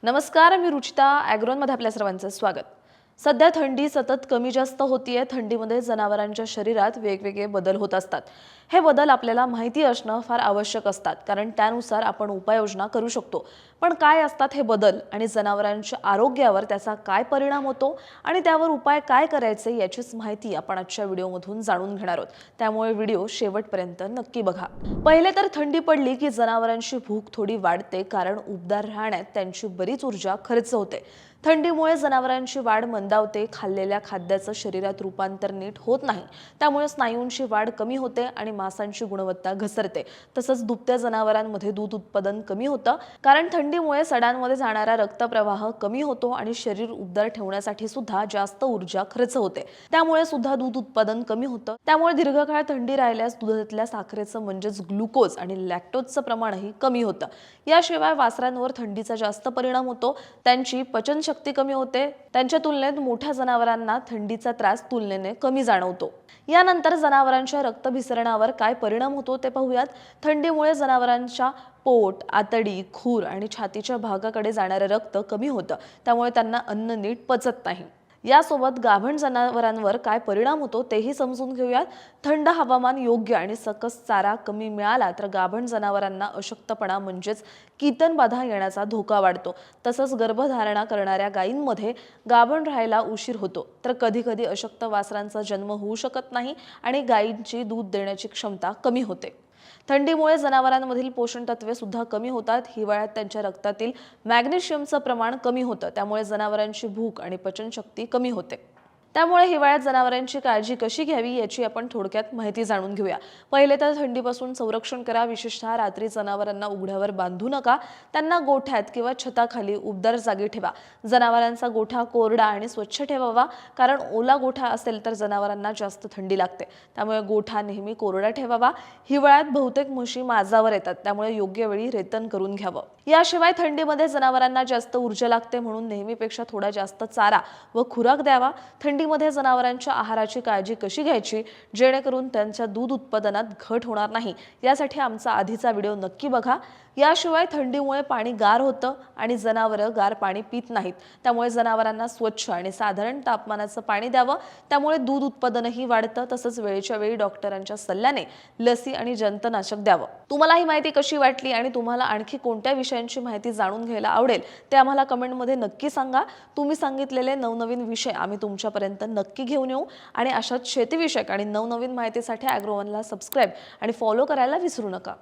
नमस्कार, मी रुचिता ॲग्रोनमध्ये आपल्या सर्वांचं स्वागत। सध्या थंडी सतत कमी जास्त होतीये। थंडीमध्ये जनावरांच्या शरीरात वेगवेगळे बदल होत असतात। हे बदल आपल्याला माहिती असणं फार आवश्यक असतात, कारण त्यानुसार आपण उपाययोजना करू शकतो। पण काय असतात हे बदल आणि जनावरांच्या आरोग्यावर त्याचा काय परिणाम होतो आणि त्यावर उपाय काय करायचे याचीच माहिती आपण आजच्या व्हिडिओमधून जाणून घेणार आहोत। त्यामुळे व्हिडिओ शेवटपर्यंत नक्की बघा। पहिले तर थंडी पडली की जनावरांची भूक थोडी वाढते, कारण उबदार राहण्यात त्यांची बरीच ऊर्जा खर्च होते। थंडीमुळे जनावरांची वाढ मंदावते, खाल्लेल्या खाद्याचं शरीरात रूपांतर नीट होत नाही, त्यामुळे स्नायूंची वाढ कमी होते आणि मांसाची गुणवत्ता घसरते। तसंच दुभत्या जनावरांमध्ये दूध उत्पादन कमी होतं, कारण थंडीमुळे सडांमध्ये जाणारा रक्तप्रवाह कमी होतो आणि शरीर उबदार ठेवण्यासाठी सुद्धा जास्त ऊर्जा खर्च होते, त्यामुळे सुद्धा दूध उत्पादन कमी होतं। त्यामुळे दीर्घकाळ थंडी राहिल्यास दुधातल्या साखरेचं म्हणजेच ग्लुकोज आणि लॅक्टोजचं प्रमाणही कमी होतं। याशिवाय वासरांवर थंडीचा जास्त परिणाम होतो, त्यांची पचनशक्ती कमी होते। त्यांच्या तुलनेत मोठ्या जनावरांना थंडीचा त्रास तुलनेने कमी जाणवतो। यानंतर जनावरांच्या रक्तभिसरणावर काय परिणाम होतो ते पाहूयात। थंडीमुळे जनावरांच्या पोट, आतडी, खूर आणि छातीच्या भागाकडे जाणारे रक्त कमी होतं, त्यामुळे त्यांना अन्न नीट पचत नाही। यासोबत गाभण जनावरांवर काय परिणाम होतो तेही समजून घेऊयात। थंड हवामान, योग्य आणि सकस चारा कमी मिळाला तर गाभण जनावरांना अशक्तपणा म्हणजेच कीतनबाधा येण्याचा धोका वाढतो। तसंच गर्भधारणा करणाऱ्या गायींमध्ये गाभण राहायला उशीर होतो, तर कधीकधी अशक्त वासरांचा जन्म होऊ शकत नाही आणि गायींची दूध देण्याची क्षमता कमी होते। थंडीमुळे जनावरांमधील पोषण तत्वे सुद्धा कमी होतात। हिवाळ्यात त्यांच्या रक्तातील मॅग्नेशियमचं प्रमाण कमी होतं, त्यामुळे जनावरांची भूक आणि पचनशक्ती कमी होते। त्यामुळे हिवाळ्यात जनावरांची काळजी कशी घ्यावी याची आपण थोडक्यात माहिती जाणून घेऊया। पहिले तर थंडीपासून संरक्षण करा, विशेषतः रात्री जनावरांना उघड्यावर बांधू नका। त्यांना गोठ्यात किंवा छताखाली उबदार जागी ठेवा। जनावरांचा गोठा कोरडा आणि स्वच्छ ठेवावा, कारण ओला गोठा असेल तर जनावरांना जास्त थंडी लागते, त्यामुळे गोठा नेहमी कोरडा ठेवावा। हिवाळ्यात बहुतेक म्हशी माझावर येतात, त्यामुळे योग्य वेळी रेतन करून घ्यावं। याशिवाय थंडीमध्ये जनावरांना जास्त ऊर्जा लागते, म्हणून नेहमीपेक्षा थोडा जास्त चारा व खुराक द्यावा। थंडीमध्ये जनावरांच्या आहाराची काळजी कशी घ्यायची जेणेकरून त्यांच्या दूध उत्पादनात घट होणार नाही, यासाठी आमचा आधीचा व्हिडिओ नक्की बघा। याशिवाय थंडीमुळे पाणी गार होतं आणि जनावरं गार पाणी पित नाहीत, त्यामुळे जनावरांना स्वच्छ आणि साधारण तापमानाचं पाणी द्यावं, त्यामुळे दूध उत्पादनही वाढतं। तसंच वेळच्या वेळी डॉक्टरांच्या सल्ल्याने लसी आणि जंतुनाशक द्यावं। तुम्हाला ही माहिती कशी वाटली आणि तुम्हाला आणखी कोणत्या विषयांची माहिती जाणून घ्यायला आवडेल ते आम्हाला कमेंटमध्ये नक्की सांगा। तुम्ही सांगितलेले नवनवीन विषय आम्ही तुमच्यापर्यंत नक्की घेऊन येऊ आणि अशाच शेतीविषयक आणि नवनवीन माहितीसाठी ॲग्रोवनला सबस्क्राईब आणि फॉलो करायला विसरू नका।